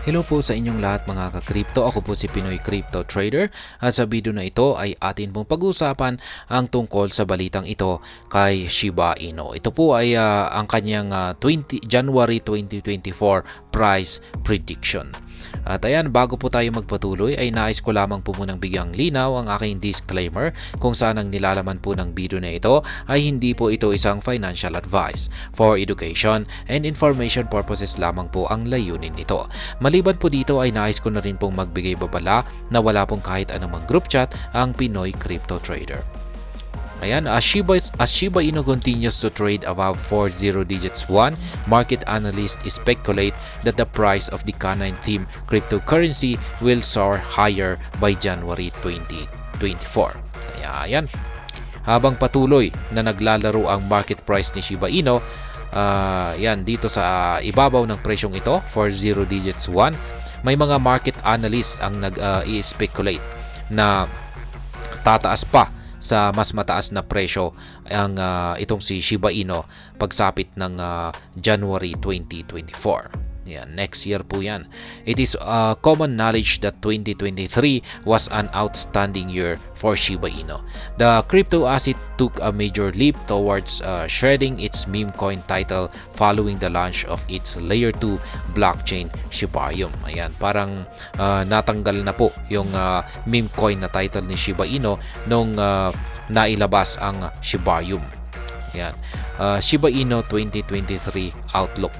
Hello po sa inyong lahat mga ka-crypto. Ako po si Pinoy Crypto Trader at sa video na ito ay atin pong pag-usapan ang tungkol sa balitang ito kay Shiba Inu. Ito po ay ang kanyang January 2024 price prediction. At ayan, bago po tayo magpatuloy ay nais ko lamang po munang bigyang linaw ang aking disclaimer kung saan ang nilalaman po ng video na ito ay hindi po ito isang financial advice. For education and information purposes lamang po ang layunin nito. Maliban po dito ay nais ko na rin pong magbigay babala na wala pong kahit anumang group chat ang Pinoy Crypto Trader. Ayan, as Shiba Inu continues to trade above 40 digits 1, market analysts speculate that the price of the K9 theme cryptocurrency will soar higher by January 2024. Kaya ayan, habang patuloy na naglalaro ang market price ni Shiba Inu, yan dito sa ibabaw ng presyong ito, 40 digits 1, may mga market analysts ang nag-i-speculate na tataas pa sa mas mataas na presyo ang itong si Shiba Inu pagsapit ng January 2024. Yan, next year po yan. It is common knowledge that 2023 was an outstanding year for Shiba Inu. The crypto asset took a major leap towards shredding its meme coin title following the launch of its Layer 2 blockchain Shibarium. Ayan, parang natanggal na po yung meme coin na title ni Shiba Inu nung nailabas ang Shibarium. Ayan, Shiba Inu 2023 Outlook.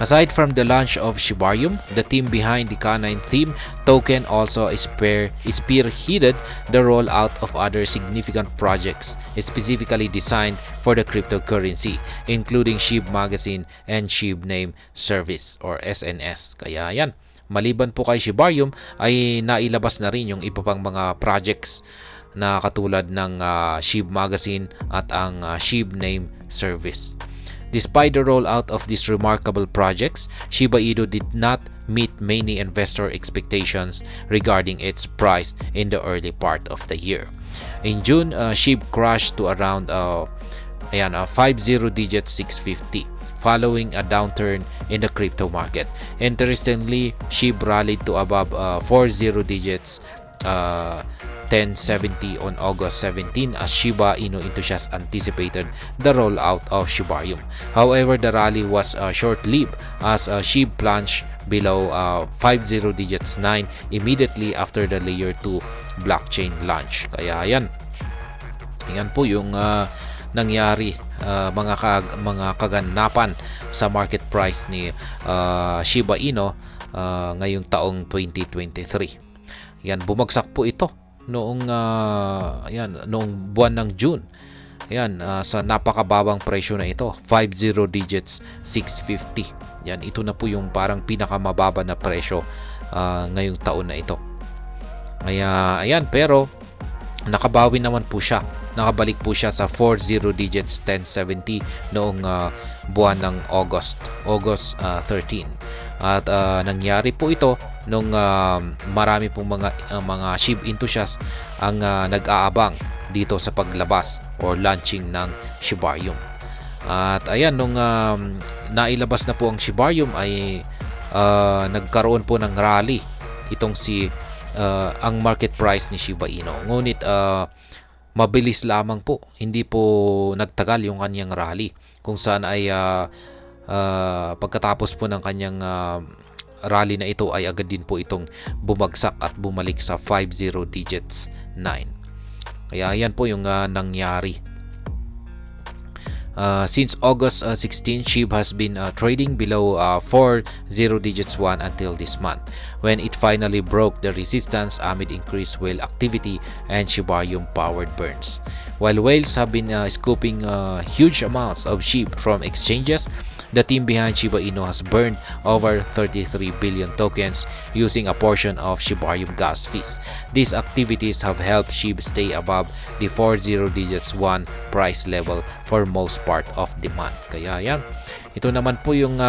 Aside from the launch of Shibarium, the team behind the K9 theme token also spearheaded the rollout of other significant projects specifically designed for the cryptocurrency, including SHIB Magazine and SHIB Name Service or SNS. Kaya yan, maliban po kay Shibarium ay nailabas na rin yung iba pang mga projects na katulad ng SHIB Magazine at ang SHIB Name Service. Despite the rollout of these remarkable projects, Shiba Inu did not meet many investor expectations regarding its price in the early part of the year. In June, SHIB crashed to around 50 digits 650 following a downturn in the crypto market. Interestingly, SHIB rallied to above 40 digits 1070 on August 17 as Shiba Inu enthusiasts anticipated the rollout of Shibarium. However, the rally was short-lived as SHIB plunged below 50 digits 9 immediately after the Layer 2 blockchain launch. Kaya yan po yung nangyari, mga kaganapan sa market price ni Shiba Inu ngayong taong 2023. Yan, bumagsak po ito noong buwan ng June. Ayan, sa napakababang presyo na ito, 50 digits 650. Yan, ito na po yung parang pinakamababa na presyo ngayong taon na ito. Kaya ayan, pero nakabawi naman po siya. Nakabalik po siya sa 40 digits 1070 noong buwan ng August 13. At nangyari po ito nung marami pong mga SHIB enthusiasts ang nag-aabang dito sa paglabas or launching ng Shibarium. At ayan, nung nailabas na po ang Shibarium ay nagkaroon po ng rally itong ang market price ni Shiba Inu. Ngunit mabilis lamang po, hindi po nagtagal yung kanyang rally, kung saan ay pagkatapos po ng kanyang rally na ito ay agad din po itong bumagsak at bumalik sa 50 digits 9. Kaya yan po yung nangyari. Since August 16, SHIB has been trading below 40 digits 1 until this month, when it finally broke the resistance amid increased whale activity and Shibarium powered burns. While whales have been scooping huge amounts of SHIB from exchanges, the team behind Shiba Inu has burned over 33 billion tokens using a portion of Shibarium gas fees. These activities have helped SHIB stay above the 40 digits 1 price level for most part of the month. Kaya yan, ito naman po yung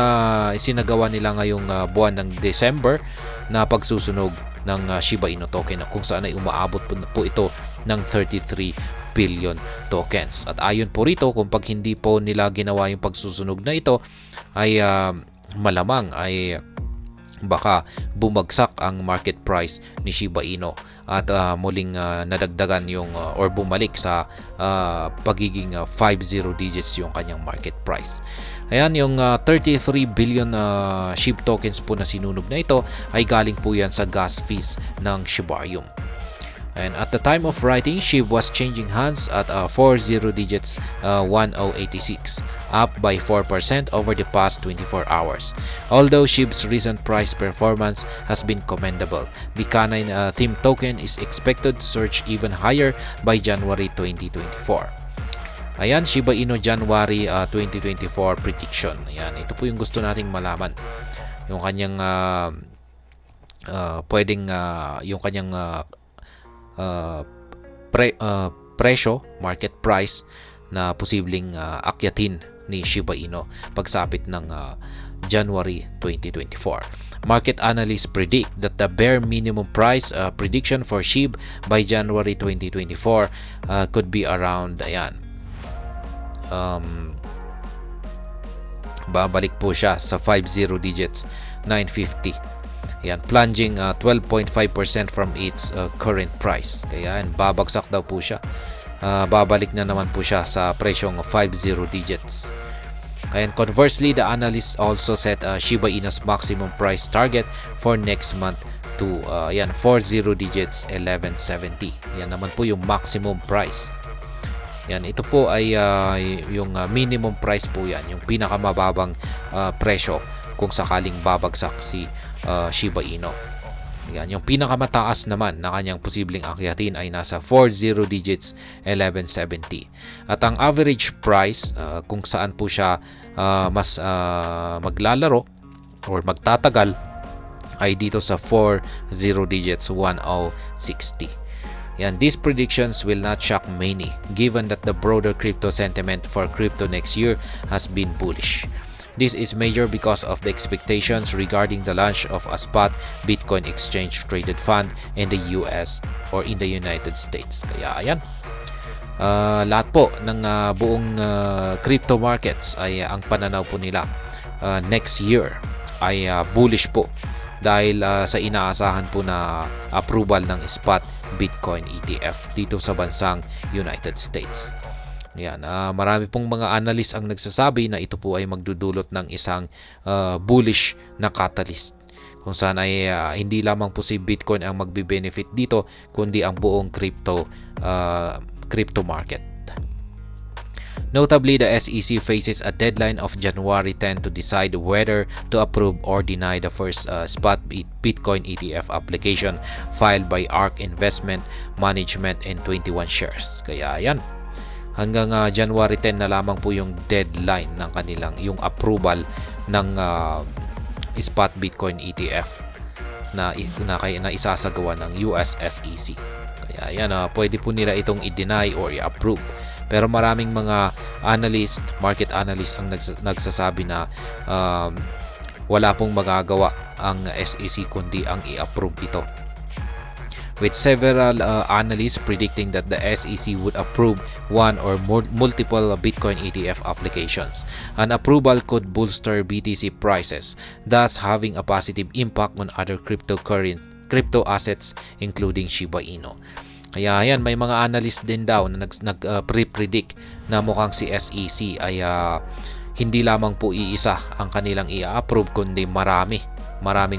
isinagawa nila ngayong buwan ng December na pagsusunog ng Shiba Inu token, kung saan ay umaabot po ito ng 33 billion tokens. At ayon po rito, kung pag hindi po nila ginawa yung pagsusunog na ito ay malamang ay baka bumagsak ang market price ni Shiba Inu at muling nadagdagan yung or bumalik sa pagiging 50 digits yung kanyang market price. Ayan, yung 33 billion SHIB tokens po na sinunog na ito ay galing po yan sa gas fees ng Shibarium. And at the time of writing, SHIB was changing hands at 40 digits 1086, up by 4% over the past 24 hours. Although SHIB's recent price performance has been commendable, the Canine theme token is expected to surge even higher by January 2024. Ayan, Shiba Inu January 2024 prediction. Ayan, ito po yung gusto nating malaman. Yung kanyang yung kanyang presyo, market price na posibleng akyatin ni Shiba Inu pagsapit ng January 2024. Market analysts predict that the bare minimum price prediction for SHIB by January 2024 could be around, ayan, babalik po siya sa 50 digits 950. Yan, plunging 12.5% from its current price. Kaya yan, babagsak daw po siya. Babalik na naman po siya sa presyong 50 digits. And conversely, the analysts also set Shiba Inu's maximum price target for next month to 40 digits 1170. Yan naman po yung maximum price. Yan, ito po ay yung minimum price po yan, yung pinakamababang presyo kung sakaling babagsak si Shiba Inu. Yan, yung pinakamataas naman na kanyang posibleng akyatin ay nasa 40 digits 1170. At ang average price kung saan po siya mas maglalaro or magtatagal ay dito sa 40 digits 1060. Yan, these predictions will not shock many given that the broader crypto sentiment for crypto next year has been bullish. This is major because of the expectations regarding the launch of a spot Bitcoin exchange traded fund in the US or in the United States. Kaya ayan, lahat po ng buong crypto markets ay ang pananaw po nila next year ay bullish po dahil sa inaasahan po na approval ng spot Bitcoin ETF dito sa bansang United States. Yan, marami pong mga analyst ang nagsasabi na ito po ay magdudulot ng isang bullish na catalyst kung saan ay hindi lamang po si Bitcoin ang magbe-benefit dito kundi ang buong crypto market. Notably, the SEC faces a deadline of January 10 to decide whether to approve or deny the first spot Bitcoin ETF application filed by ARK Investment Management and 21 shares. Kaya yan, hanggang January 10 na lamang po yung deadline ng kanilang yung approval ng spot Bitcoin ETF na isasagawa ng US SEC. Kaya yan, pwede po nila itong i-deny or i-approve. Pero maraming mga analyst, market analyst ang nagsasabi na wala pong magagawa ang SEC kundi ang i-approve ito. With several analysts predicting that the SEC would approve one or multiple Bitcoin ETF applications. An approval could bolster BTC prices, thus having a positive impact on other crypto assets including Shiba Inu. Kaya yan, may mga analyst din daw na nag-pre-predict na mukhang si SEC ay hindi lamang po iisa ang kanilang i-approve kundi maraming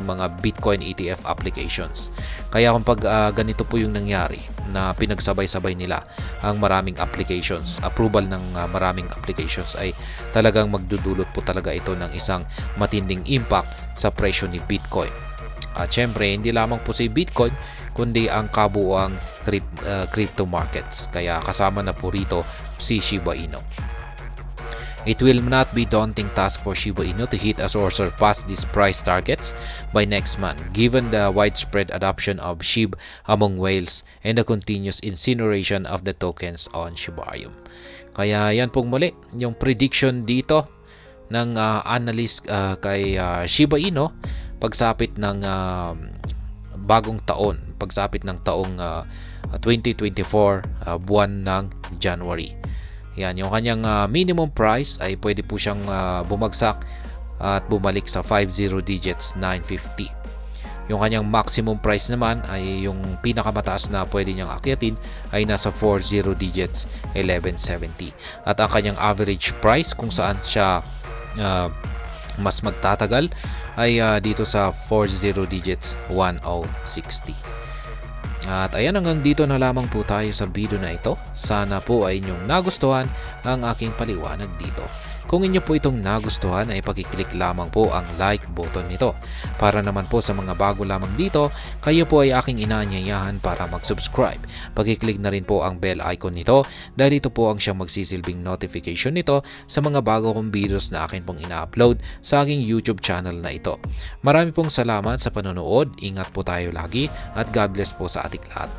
mga Bitcoin ETF applications. Kaya kung pag ganito po yung nangyari na pinagsabay-sabay nila ang maraming applications, approval ng maraming applications, ay talagang magdudulot po talaga ito ng isang matinding impact sa presyo ni Bitcoin. At syempre, hindi lamang po si Bitcoin kundi ang kabuuang crypto markets. Kaya kasama na po rito si Shiba Inu. It will not be daunting task for Shiba Inu to hit or surpass these price targets by next month, given the widespread adoption of SHIB among whales and the continuous incineration of the tokens on Shibarium. Kaya yan pong muli yung prediction dito ng analyst kay Shiba Inu pagsapit ng bagong taon, pagsapit ng taong 2024 buwan ng January. Yan, yung kanyang minimum price ay pwede po siyang bumagsak at bumalik sa 50 digits 950. Yung kanyang maximum price naman ay yung pinakamataas na pwede niyang akyatin ay nasa 40 digits 1170. At ang kanyang average price kung saan siya mas magtatagal ay dito sa 40 digits 1060. At ayan, hanggang dito na lamang po tayo sa video na ito. Sana po ay inyong nagustuhan ang aking paliwanag dito. Kung inyo po itong nagustuhan ay pakiclick lamang po ang like button nito. Para naman po sa mga bago lamang dito, kayo po ay aking inaanyayahan para mag-subscribe. Pakiclick na rin po ang bell icon nito dahil ito po ang siyang magsisilbing notification nito sa mga bago kong videos na akin pong ina-upload sa aking YouTube channel na ito. Marami pong salamat sa panonood, ingat po tayo lagi at God bless po sa ating lahat.